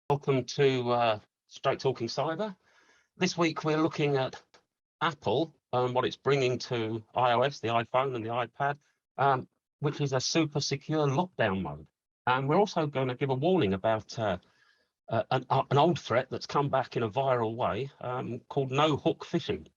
Welcome to Straight Talking Cyber. This week we're looking at Apple and what it's bringing to iOS, the iPhone and the iPad, which is a super secure lockdown mode. And we're also going to give a warning about an old threat that's come back in a viral way called no-hook phishing.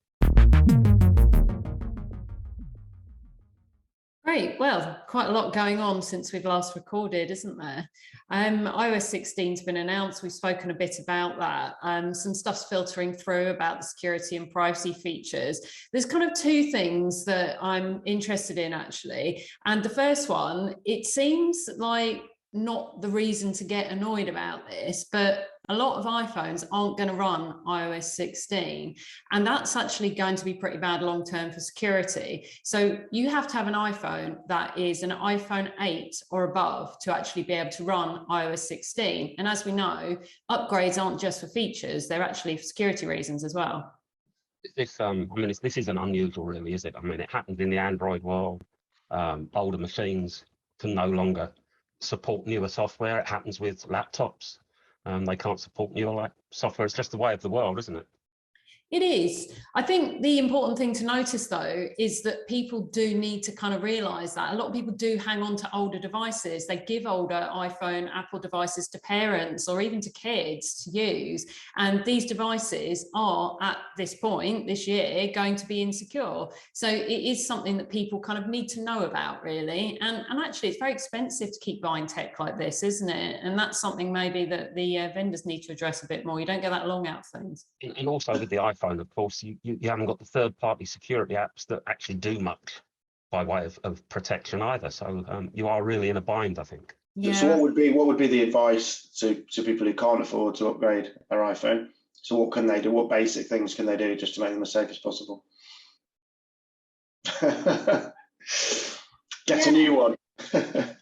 Great. Well, quite a lot going on since we've last recorded, isn't there? iOS 16 has been announced. We've spoken a bit about that. Some stuff's filtering through about the security and privacy features. There's kind of two things that I'm interested in, actually. And the first one, it seems like not the reason to get annoyed about this, but a lot of iPhones aren't going to run iOS 16, and that's actually going to be pretty bad long term for security. So you have to have an iPhone that is an iPhone 8 or above to actually be able to run iOS 16. And as we know, upgrades aren't just for features, they're actually for security reasons as well. This isn't unusual, really, is it? I mean, it happens in the Android world. Older machines can no longer support newer software. It happens with laptops. They can't support newer software. It's just the way of the world, isn't it? It is. I think the important thing to notice, though, is that people do need to kind of realise that. A lot of people do hang on to older devices. They give older iPhone, Apple devices to parents or even to kids to use. And these devices are, at this point, this year, going to be insecure. So it is something that people kind of need to know about, really. And actually, it's very expensive to keep buying tech like this, isn't it? And that's something maybe that the vendors need to address a bit more. You don't get that long out of things. And also with the iPhone, of course, you haven't got the third-party security apps that actually do much by way of protection either. So you are really in a bind, I think. Yeah. So what would be the advice to people who can't afford to upgrade their iPhone? So what can they do? What basic things can they do just to make them as safe as possible? Get a new one.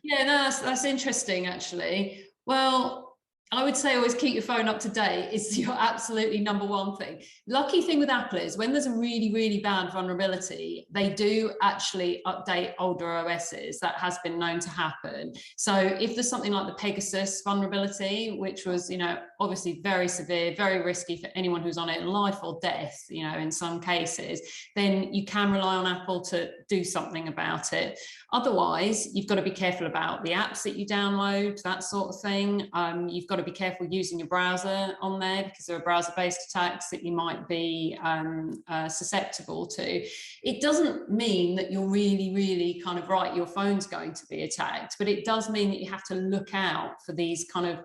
Yeah, no, that's interesting, actually. Well, I would say always keep your phone up to date is your absolutely number one thing. Lucky thing with Apple is when there's a really, really bad vulnerability, they do actually update older OSs. That has been known to happen. So if there's something like the Pegasus vulnerability, which was, obviously very severe, very risky for anyone who's on it, life or death, in some cases, then you can rely on Apple to do something about it. Otherwise, you've got to be careful about the apps that you download, that sort of thing. You've got to be careful using your browser on there because there are browser-based attacks that you might be susceptible to. It doesn't mean that you're really, really kind of right, your phone's going to be attacked, but it does mean that you have to look out for these kind of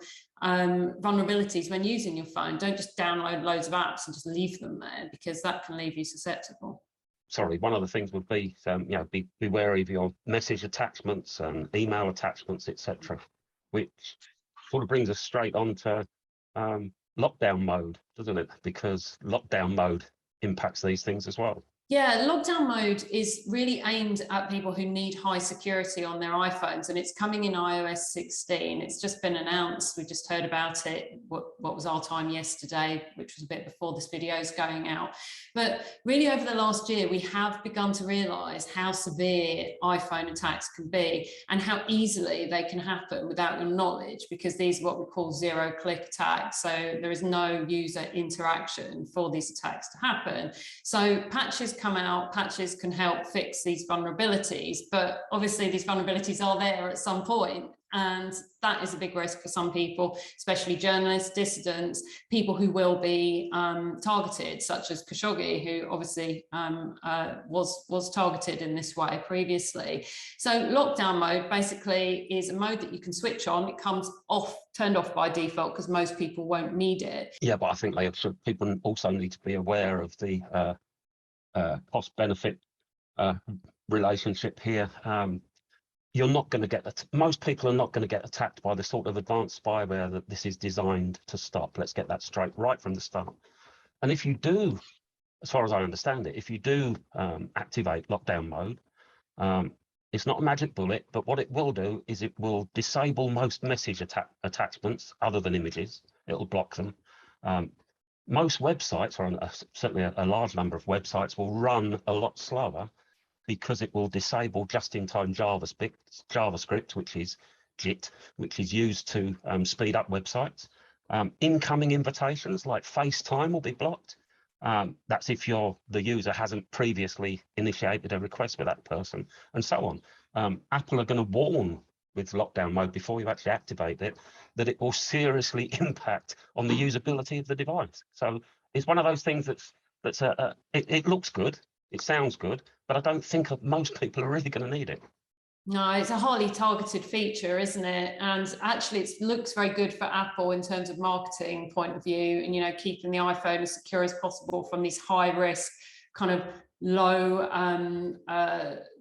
vulnerabilities when using your phone. Don't just download loads of apps and just leave them there because that can leave you susceptible. Sorry, one of the things would be, be wary of your message attachments and email attachments, etc., which sort of brings us straight on to lockdown mode, doesn't it? Because lockdown mode impacts these things as well. Yeah, lockdown mode is really aimed at people who need high security on their iPhones, and it's coming in iOS 16. It's just been announced. We just heard about it. What was our time yesterday, which was a bit before this video is going out. But really over the last year, we have begun to realise how severe iPhone attacks can be and how easily they can happen without your knowledge, because these are what we call zero-click attacks. So there is no user interaction for these attacks to happen. So patches come out, patches can help fix these vulnerabilities, but obviously these vulnerabilities are there at some point, and that is a big risk for some people, especially journalists, dissidents, people who will be targeted, such as Khashoggi, who obviously was targeted in this way previously. So lockdown mode basically is a mode that you can switch on. It comes off, turned off by default, because most people won't need it. Yeah, but I think people also need to be aware of the cost-benefit relationship here. You're not going to get most people are not going to get attacked by the sort of advanced spyware that this is designed to stop. Let's get that straight right from the start. And if you do, as far as I understand it, if you do activate lockdown mode, it's not a magic bullet, but what it will do is it will disable most message attachments other than images. It'll block them. Most websites, or certainly a large number of websites, will run a lot slower because it will disable just-in-time JavaScript, which is JIT, which is used to speed up websites. Incoming invitations like FaceTime will be blocked. That's if the user hasn't previously initiated a request with that person, and so on. Apple are going to warn with lockdown mode before you actually activate it that it will seriously impact on the usability of the device. So it's one of those things it looks good, it sounds good, but I don't think most people are really going to need it. No, it's a highly targeted feature, isn't it? And actually, it looks very good for Apple in terms of marketing point of view, and, you know, keeping the iPhone as secure as possible from these high risk, kind of low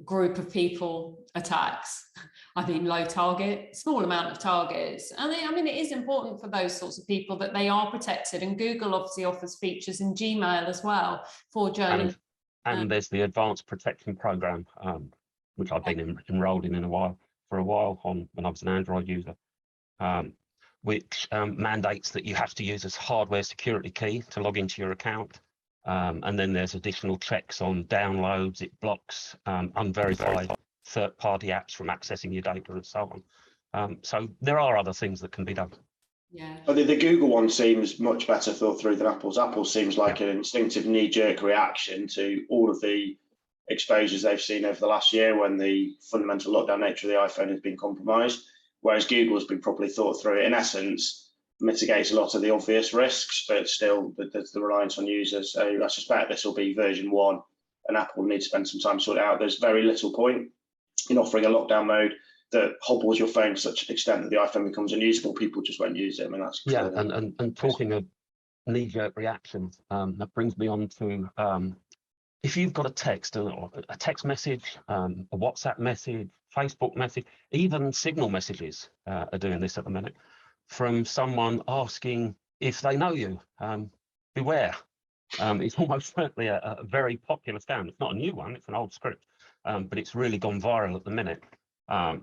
group of people attacks. I mean, low target, small amount of targets. And I mean, it is important for those sorts of people that they are protected. And Google obviously offers features in Gmail as well for journalists. And there's the Advanced Protection Program, which I've been enrolled in for a while when I was an Android user, which mandates that you have to use a hardware security key to log into your account. And then there's additional checks on downloads. It blocks unverified third-party apps from accessing your data and so on. So there are other things that can be done. Yeah. But the Google one seems much better thought through than Apple's. Apple seems like an instinctive knee-jerk reaction to all of the exposures they've seen over the last year when the fundamental lockdown nature of the iPhone has been compromised, whereas Google has been properly thought through. In essence, mitigates a lot of the obvious risks, but still there's the reliance on users. So I suspect this will be version 1, and Apple will need to spend some time to sort it out. There's very little point in offering a lockdown mode that hobbles your phone to such an extent that the iPhone becomes unusable. People just won't use it. I mean, that's clearly... and talking of knee-jerk reactions, that brings me on to if you've got a text message, a WhatsApp message, Facebook message, even Signal messages are doing this at the minute, from someone asking if they know you. Beware. It's almost certainly a very popular scam. It's not a new one, it's an old script, but it's really gone viral at the minute.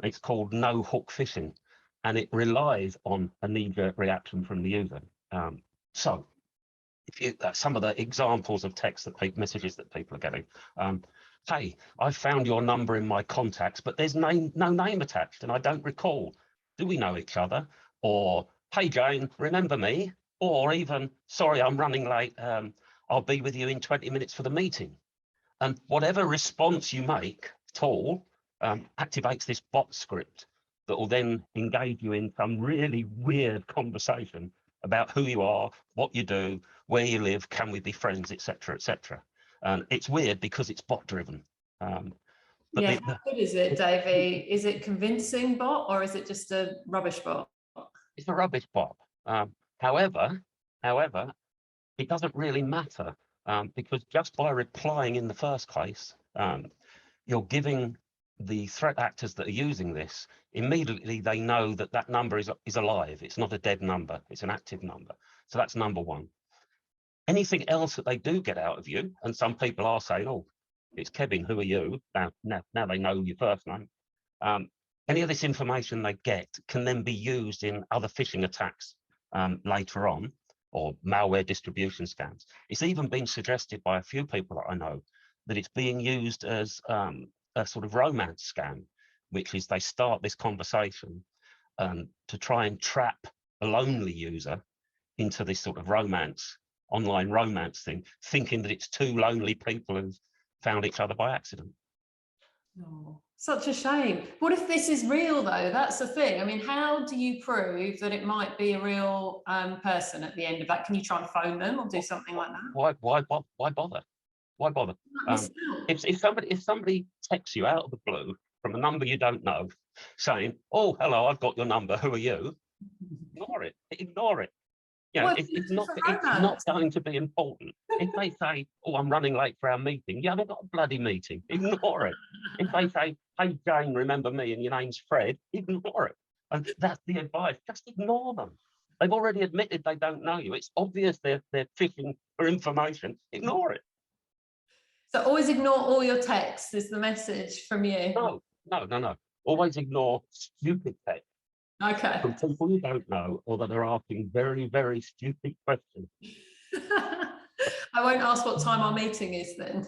It's called no hook phishing, and it relies on a knee-jerk reaction from the user. So some of the examples of messages that people are getting. Hey, I found your number in my contacts, but there's no name attached and I don't recall. Do we know each other? Or, hey, Jane, remember me? Or even, sorry, I'm running late. I'll be with you in 20 minutes for the meeting. And whatever response you make at all activates this bot script that will then engage you in some really weird conversation about who you are, what you do, where you live, can we be friends, etc., etc. And it's weird because it's bot driven. How good is it, Davey? Is it convincing bot or is it just a rubbish bot? It's a rubbish bot. However, it doesn't really matter because just by replying in the first place, you're giving the threat actors that are using this, immediately they know that that number is alive. It's not a dead number, it's an active number. So that's number one. Anything else that they do get out of you, and some people are saying, oh, it's Kevin, who are you? Now they know your first name. Any of this information they get can then be used in other phishing attacks later on, or malware distribution scams. It's even been suggested by a few people that I know that it's being used as a sort of romance scam, which is they start this conversation to try and trap a lonely user into this sort of online romance thing, thinking that it's two lonely people who've found each other by accident. Oh, such a shame. What if this is real though? That's the thing. I mean, how do you prove that it might be a real person at the end of that? Can you try and phone them or do something like that? Why bother? Why bother? If somebody texts you out of the blue from a number you don't know, saying, "Oh, hello, I've got your number. Who are you?" Ignore it. Ignore it. You know, it's not going to be important. If they say, "Oh, I'm running late for our meeting," you haven't got a bloody meeting. Ignore it. If they say, "Hey, Jane, remember me?" and your name's Fred, ignore it. And that's the advice. Just ignore them. They've already admitted they don't know you. It's obvious they're fishing for information. Ignore it. So always ignore all your texts is the message from you. No. Always ignore stupid text. Okay. From people you don't know or that are asking very, very stupid questions. I won't ask what time our meeting is then.